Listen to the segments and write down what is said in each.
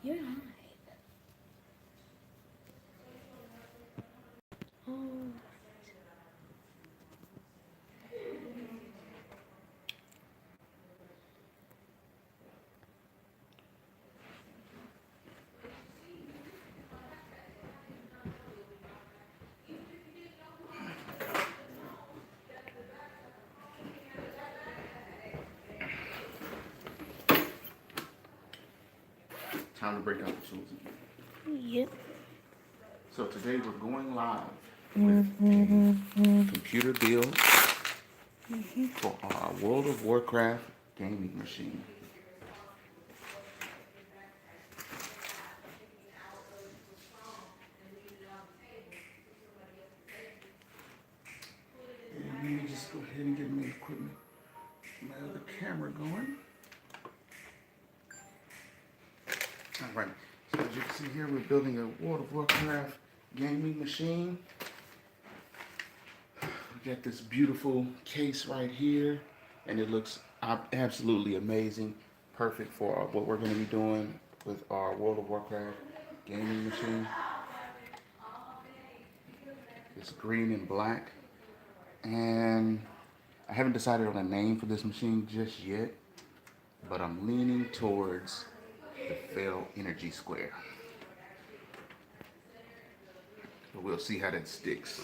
You're live. Oh. Time to break out the tools again. Yep. So today we're going live with a computer build for our World of Warcraft gaming machine. And let me just go ahead and get my equipment, my other camera going. All right, so as you can see here, we're building a World of Warcraft gaming machine. We got this beautiful case right here, and it looks absolutely amazing. Perfect for what we're going to be doing with our World of Warcraft gaming machine. It's green and black, and I haven't decided on a name for this machine just yet, but I'm leaning towards the Fail Energy Square. But we'll see how that sticks.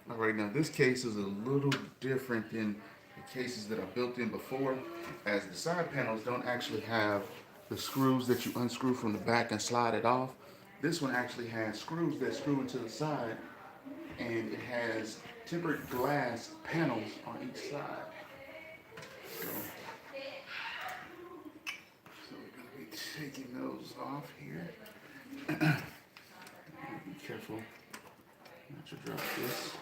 All right, now this case is a little different than the cases that I built in before, as the side panels don't actually have the screws that you unscrew from the back and slide it off. This one actually has screws that screw into the side, and it has tempered glass panels on each side. So we're going to be taking those off here. Be careful not to drop this.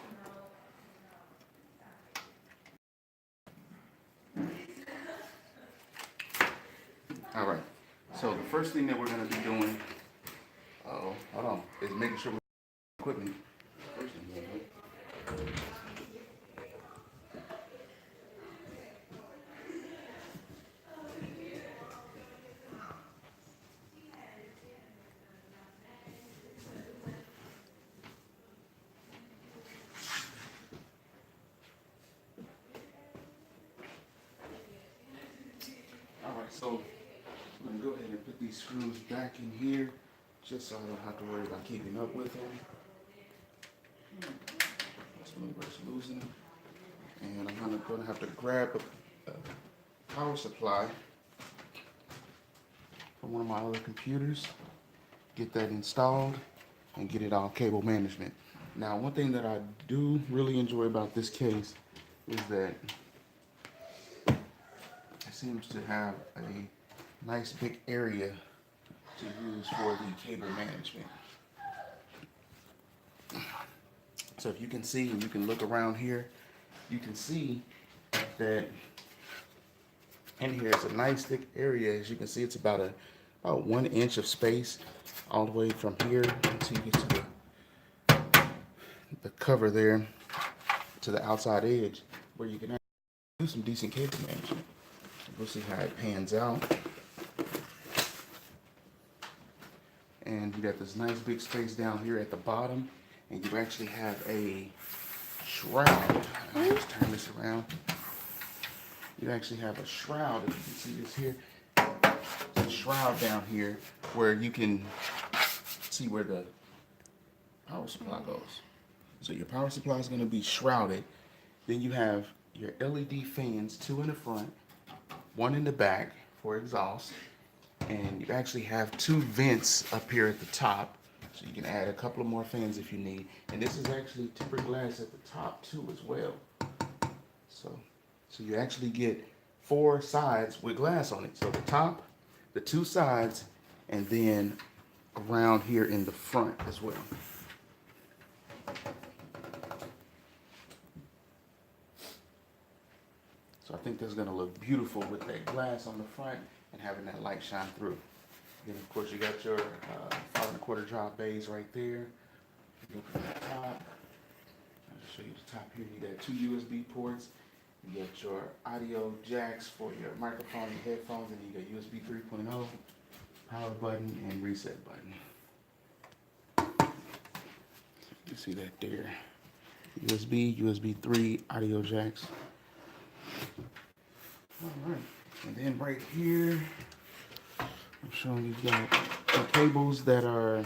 All right, so the first thing that we're going to be doing, hold on, is making sure we have equipment. First thing we're gonna do. All right, so I'm going to go ahead and put these screws back in here, just so I don't have to worry about keeping up with them. That's when we're losing them. And I'm going to have to grab a power supply from one of my other computers, get that installed, and get it all cable management. Now, one thing that I do really enjoy about this case is that it seems to have a nice big area to use for the cable management. So if you can see, and you can look around here, you can see that in here is a nice thick area. As you can see, it's about 1 inch of space all the way from here until you get to the cover there to the outside edge, where you can actually do some decent cable management. We'll see how it pans out. And you got this nice big space down here at the bottom, and you actually have a shroud. I'll just turn this around. You actually have a shroud, if you can see this here. There's a shroud down here where you can see where the power supply goes. So your power supply is going to be shrouded. Then you have your LED fans, 2 in the front, 1 in the back for exhaust. And you actually have 2 vents up here at the top. So you can add a couple of more fans if you need. And this is actually tempered glass at the top too as well. So you actually get 4 sides with glass on it. So the top, the 2 sides, and then around here in the front as well. So I think that's going to look beautiful with that glass on the front and having that light shine through. Then of course you got your 5 1/4 drop bays right there. top here, you got 2 USB ports. You got your audio jacks for your microphone and headphones, and you got USB 3.0, power button, and reset button. You see that there. USB 3 audio jacks. All right, and then right here, I'm showing you got the cables that are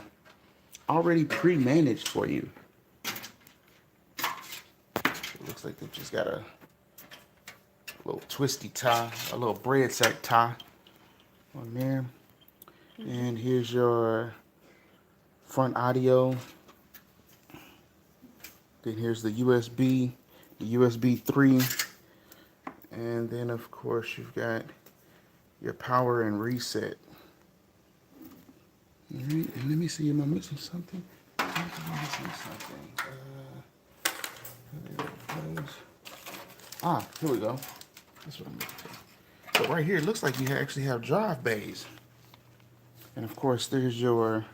already pre-managed for you. It looks like they've just got a little twisty tie, a little bread sack tie on there. And here's your front audio. Then here's the USB 3. And then of course you've got your power and reset. All right, and let me see, am I missing something? I think I'm missing something. Here we go. That's what I'm looking for. So right here, it looks like you actually have drive bays. And of course, there's your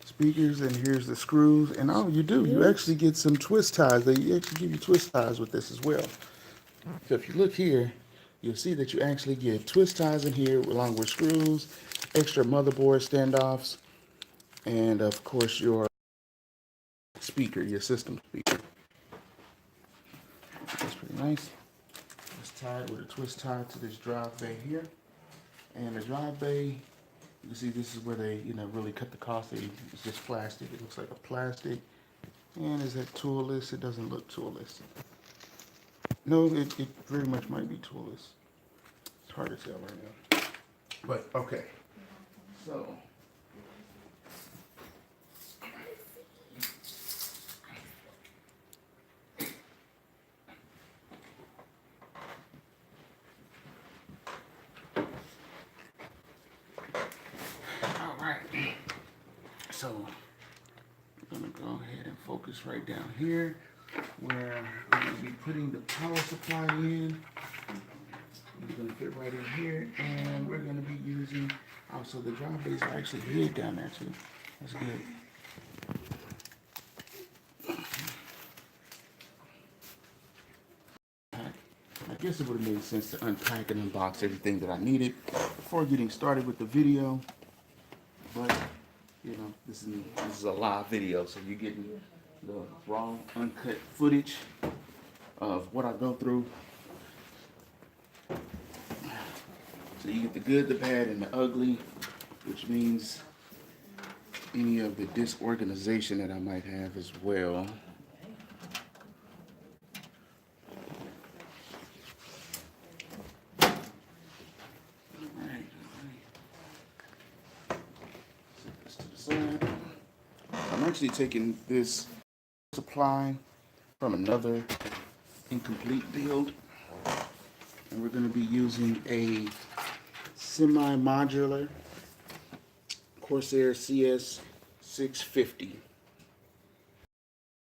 speakers, and here's the screws. And you actually get some twist ties. They actually give you twist ties with this as well. So if you look here, you'll see that you actually get twist ties in here along with screws, extra motherboard standoffs, and of course your speaker, your system speaker. That's pretty nice. It's tied with a twist tie to this drive bay here. And the drive bay, you can see this is where they, really cut the cost. It's just plastic. It looks like a plastic. And is that toolless? It doesn't look toolless. No, it very much might be toolless. It's hard to tell right now. But, okay. So, all right. So, I'm going to go ahead and focus right down here where we're going to be putting the power supply in. It's going to fit right in here, and we're going to be using, also the drive bays are actually hid down there too. That's good. I guess it would have made sense to unpack and unbox everything that I needed before getting started with the video. But, this is a live video, so you're getting the raw, uncut footage of what I go through. So you get the good, the bad, and the ugly, which means any of the disorganization that I might have as well. Set this to the side. I'm actually taking this supply from another incomplete build, and we're going to be using a semi-modular Corsair CS650.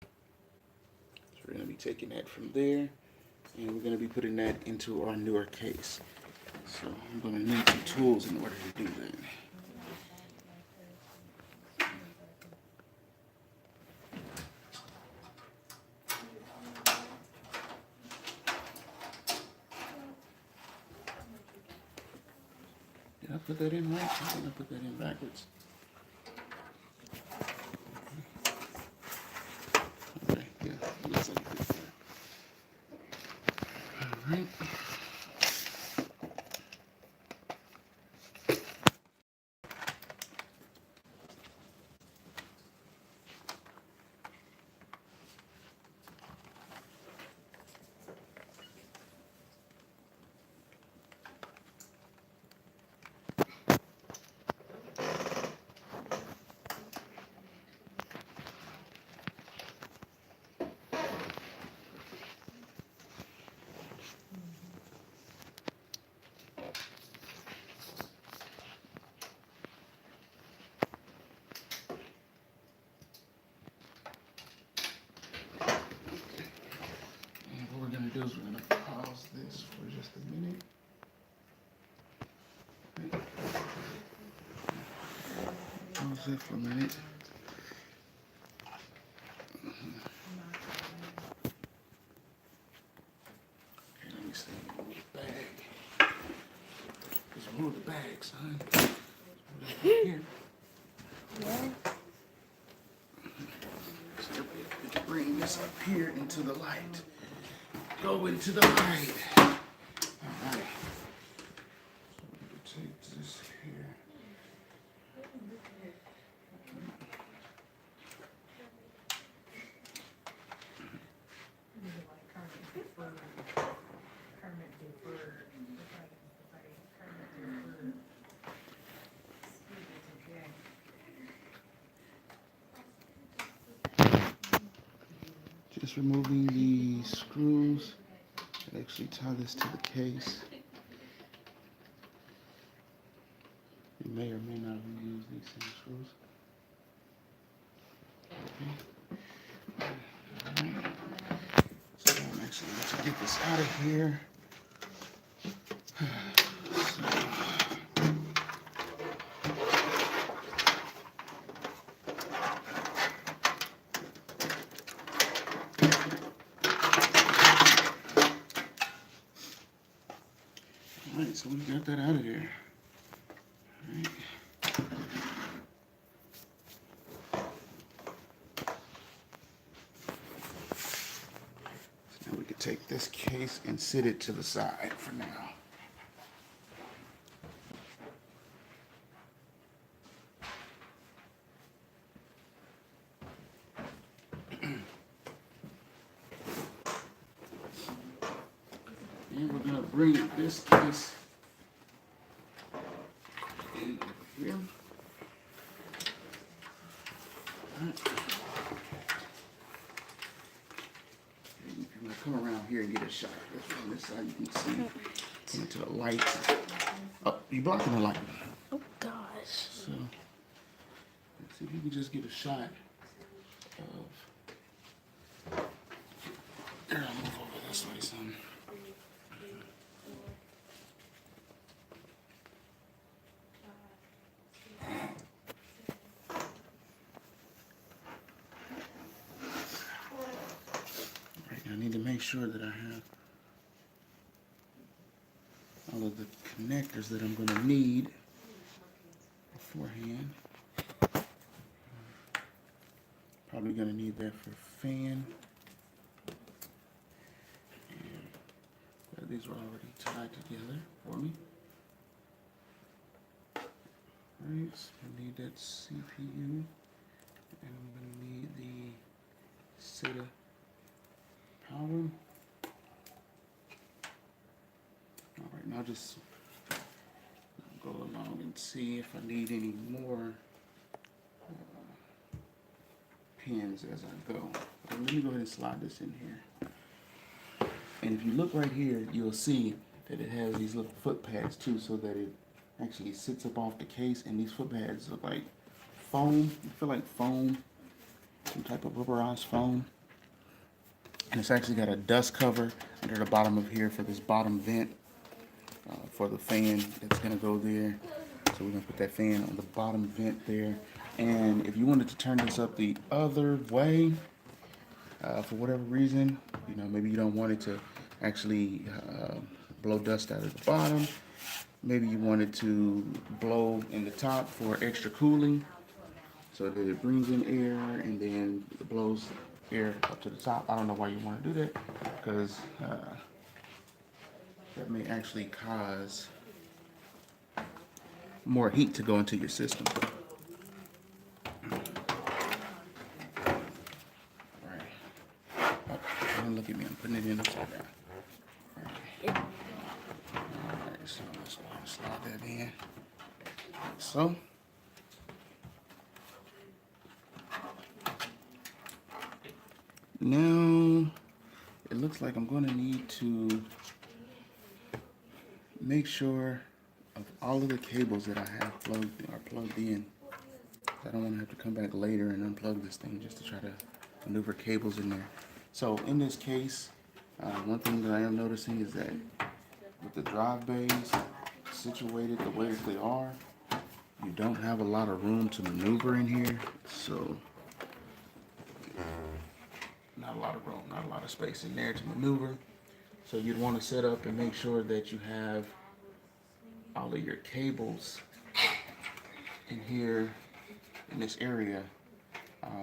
So we're going to be taking that from there, and we're going to be putting that into our newer case. So I'm going to need some tools in order to do that. Did I put that in right? I think I put that in backwards. Okay, yeah, looks like it fits there. All right. Do is we're going to pause this for just a minute. Pause it for a minute. pull the bag, son. Here. Yeah. So we can bring this up here into the light. Go into the light. Alright. So we can take this here. Just removing the screws. Actually tie this to the case. You may or may not reuse these same screws. Okay. Alright. So I'm actually going to get this out of here. Alright, so we got that out of there. Alright. So now we can take this case and sit it to the side for now. And we're going to bring this case in here. Alright. And if you want to come around here and get a shot, that's from this side you can see into the light. Oh, you're blocking the light. Oh gosh. So, let's see if you can just get a shot of. Here, I'll move over this way, son. I need to make sure that I have all of the connectors that I'm going to need beforehand. Probably going to need that for fan. And these were already tied together for me. Alright, so I need that CPU. And I'm going to need the SATA power. Alright, now just go along and see if I need any more pins as I go. Let me go ahead and slide this in here. And if you look right here, you'll see that it has these little foot pads too, so that it actually sits up off the case, and these foot pads look like foam. You feel like foam, some type of rubberized foam. And it's actually got a dust cover under the bottom of here for this bottom vent for the fan that's gonna go there. So we're gonna put that fan on the bottom vent there. And if you wanted to turn this up the other way, for whatever reason, you know, maybe you don't want it to actually blow dust out of the bottom. Maybe you wanted to blow in the top for extra cooling, so that it brings in air and then it blows air up to the top. I don't know why you want to do that, because that may actually cause more heat to go into your system. Alright. Oh, don't look at me, I'm putting it in upside down. Alright, so let's go ahead and slide that in. Like so. Now, it looks like I'm going to need to make sure of all of the cables that I have plugged in. I don't want to have to come back later and unplug this thing just to try to maneuver cables in there. So in this case, one thing that I am noticing is that with the drive bays situated the way that they are, you don't have a lot of room to maneuver in here. So not a lot of room, not a lot of space in there to maneuver. So you'd want to set up and make sure that you have all of your cables in here in this area.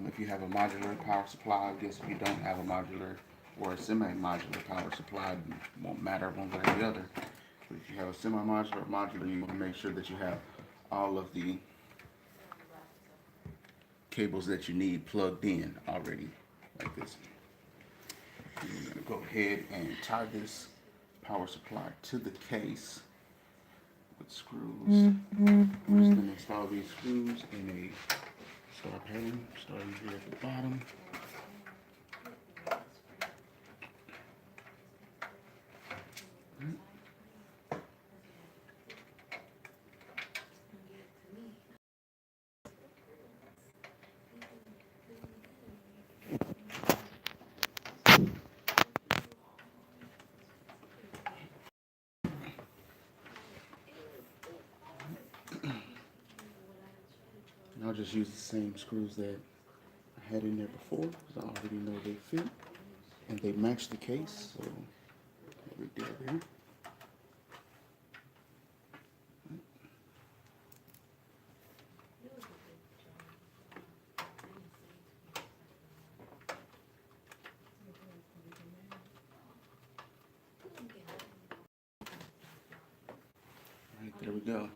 If you have a modular power supply, I guess if you don't have a modular or a semi-modular power supply, it won't matter one way or the other. But if you have a semi-modular or modular, you want to make sure that you have all of the cables that you need plugged in already, like this. And you're going to go ahead and tie this power supply to the case with screws. We're just going to install these screws in a star pattern, starting here at the bottom. And I'll just use the same screws that I had in there before because I already know they fit and they match the case, so no big deal there. All right, there we go.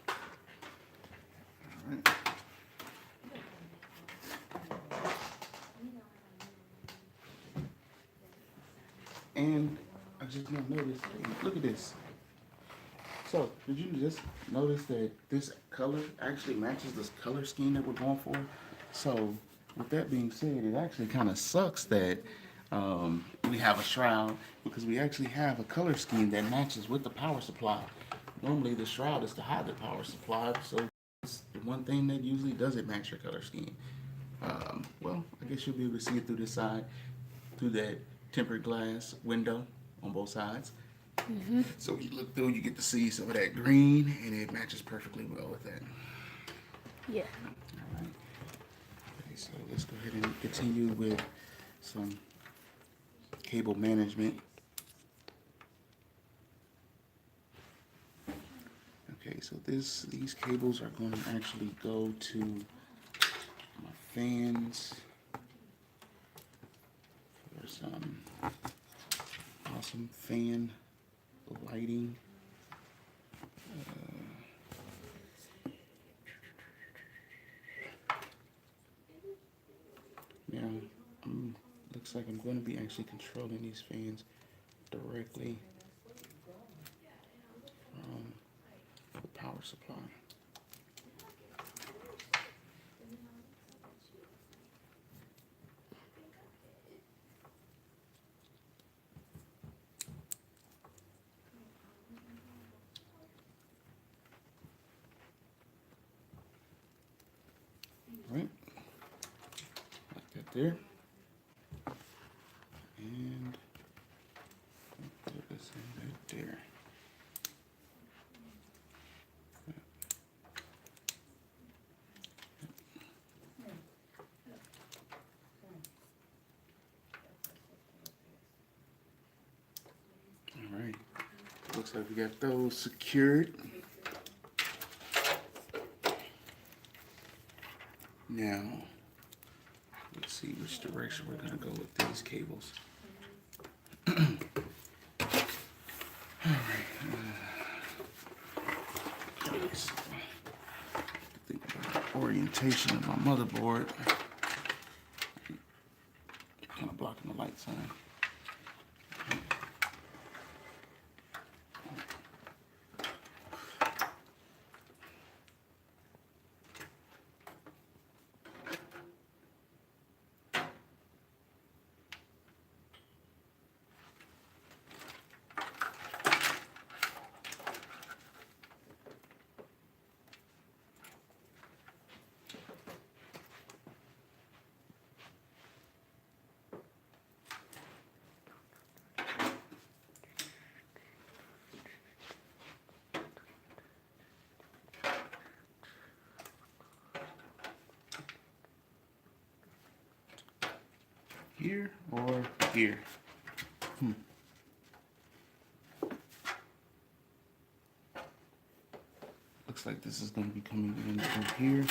All right. And I just now noticed, look at this. So, did you just notice that this color actually matches this color scheme that we're going for? So, with that being said, it actually kind of sucks that we have a shroud because we actually have a color scheme that matches with the power supply. Normally, the shroud is to hide the power supply, so it's the one thing that usually doesn't match your color scheme. Well, I guess you'll be able to see it through this side, through that tempered glass window on both sides. So when you look through, you get to see some of that green, and it matches perfectly well with that. Yeah. All right. Okay, so let's go ahead and continue with some cable management. Okay, so these cables are going to actually go to my fans for some awesome fan lighting. Now, looks like I'm going to be actually controlling these fans directly from the power supply. Right, like that there. And put this in right there. All right, looks like we got those secured. Now, let's see which direction we're going to go with these cables. All right. Okay, so, think about the orientation of my motherboard. Kind of blocking the light sign. Here or here? looks like this is going to be coming in through here.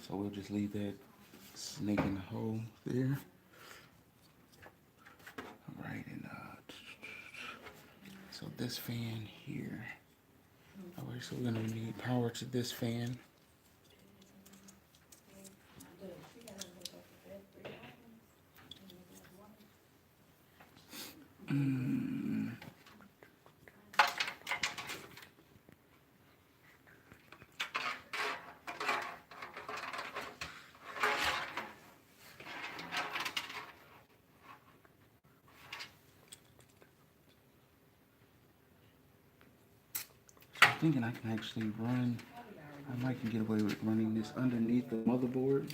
So we'll just leave that snake in the hole there. All right, and so this fan here. All right, so we're going to need power to this fan. I'm thinking I can actually run, I might can get away with running this underneath the motherboard.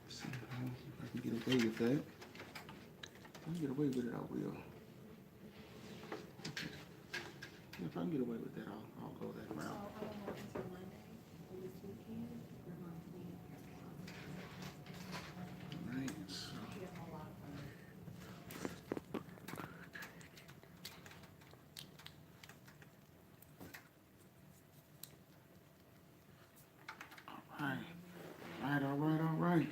See if I can get away with that. If I can get away with it, I will. Okay. If I can get away with that, I'll go that route. All right.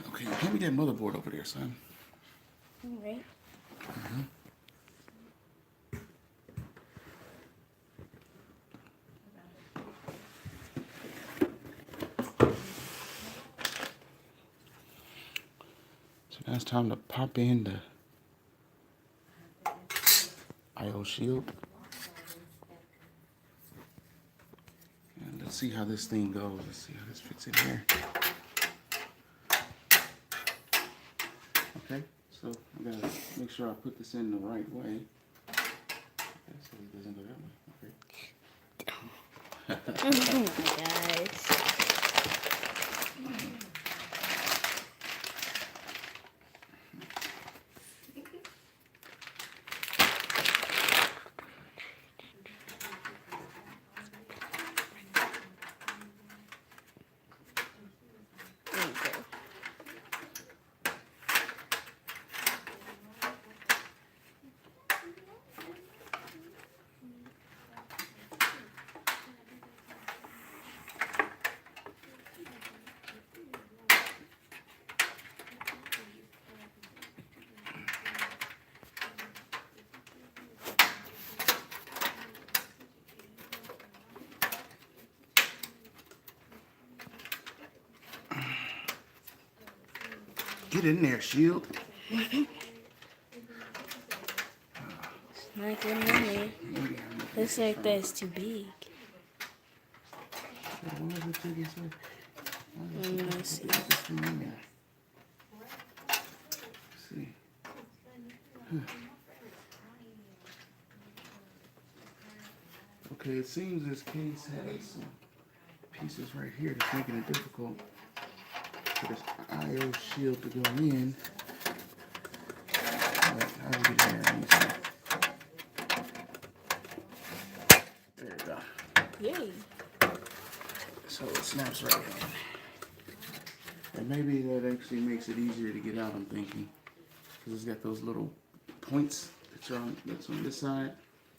Okay, hand me that motherboard over there, son. All right. So now it's time to pop in the IO shield. And let's see how this thing goes. Let's see how this fits in here. Okay, so I gotta make sure I put this in the right way. Okay, so it doesn't go that way. Okay. Oh my gosh. Get in there, shield. It's not getting in there. Looks like that's too big. Let's see. Okay, it seems this case has some pieces right here that's making it difficult for this IO shield to go in. But how do we get in there? Let me see. There we go. Yay. So it snaps right in. And maybe that actually makes it easier to get out, I'm thinking. Because it's got those little points that's on this side.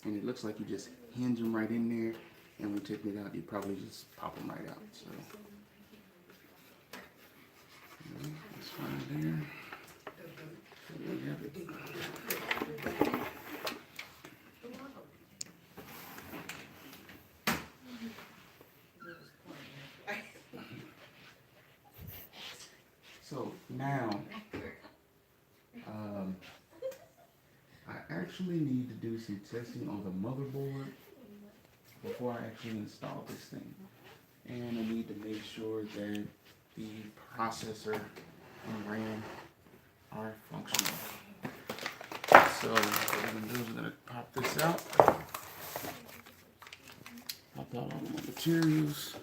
And it looks like you just hinge them right in there. And when taking it out, you probably just pop them right out. So that's fine there. So there we have it. So now, I actually need to do some testing on the motherboard before I actually install this thing. And I need to make sure that the processor and RAM are functional. So what we're going to do is we're going to pop this out. Pop out all my materials.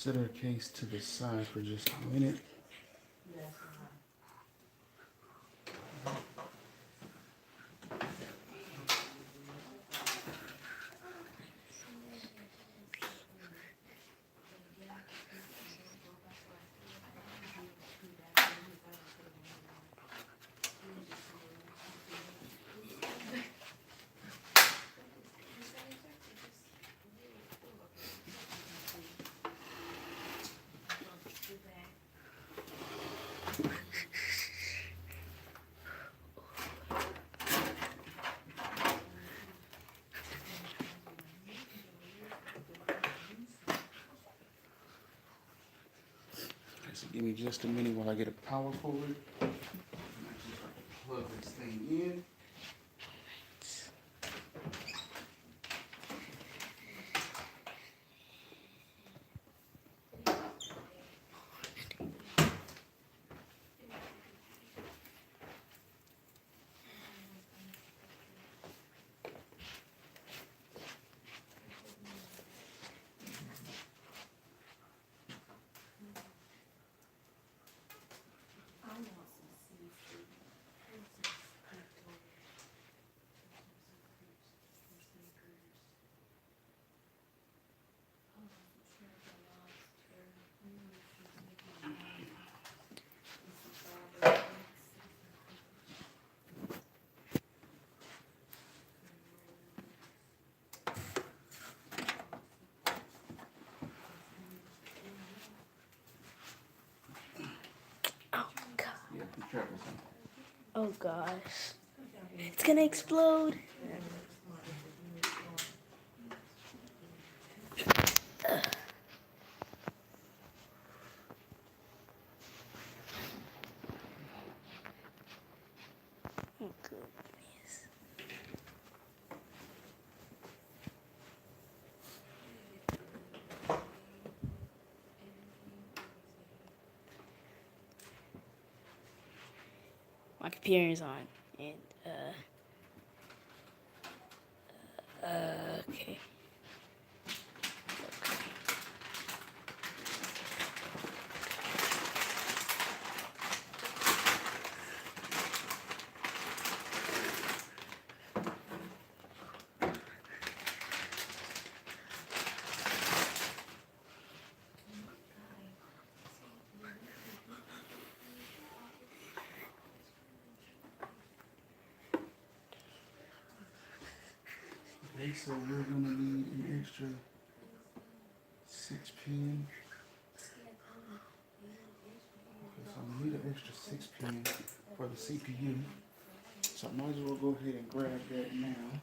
set our case to the side for just a minute. So give me just a minute while I get a power cord. I'm actually trying to plug this thing in. Oh god. Yeah, be careful, son. Oh gosh. It's gonna explode. Oh goodness. My computer is on, and okay. Okay, so we're gonna need an extra 6 pin. Okay, so we need an extra 6 pin for the CPU. So I might as well go ahead and grab that now.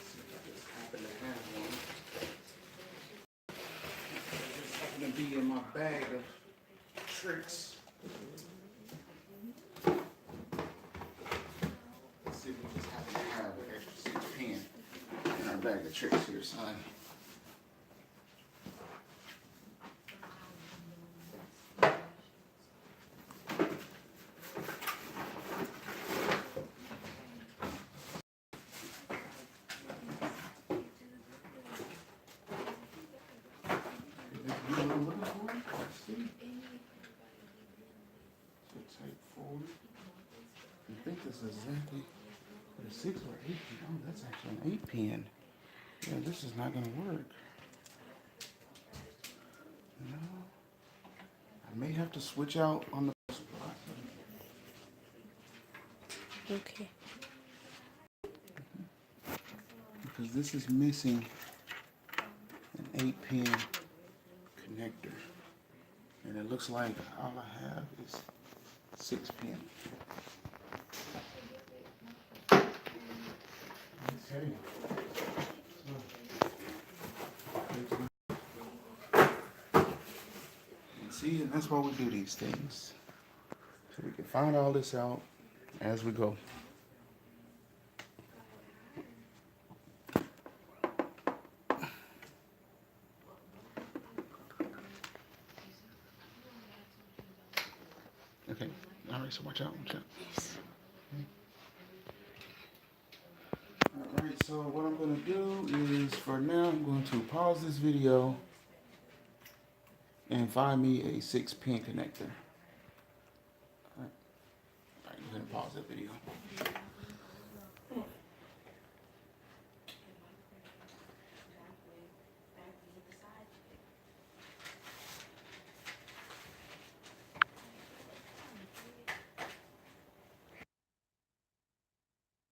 See if I just happen to have one. It just happened to be in my bag of tricks. Let's see if we just happen to have an extra 6 pin in our bag of tricks here, son. You know what I'm looking for? Let's see. So type 4. I think this is exactly what a 6 or 8 pin. Oh, that's actually an 8 pin. Yeah, this is not gonna work. No. I may have to switch out on the spot. Okay. Because this is missing an 8 pin connector. And it looks like all I have is 6 pin. Okay. And see, and that's why we do these things. So we can find all this out as we go. Okay, all right, so watch out, watch out. Yes. All right, So what I'm going to do is, for now, I'm going to pause this video and find me a 6-pin connector. Alright, go ahead and pause that video.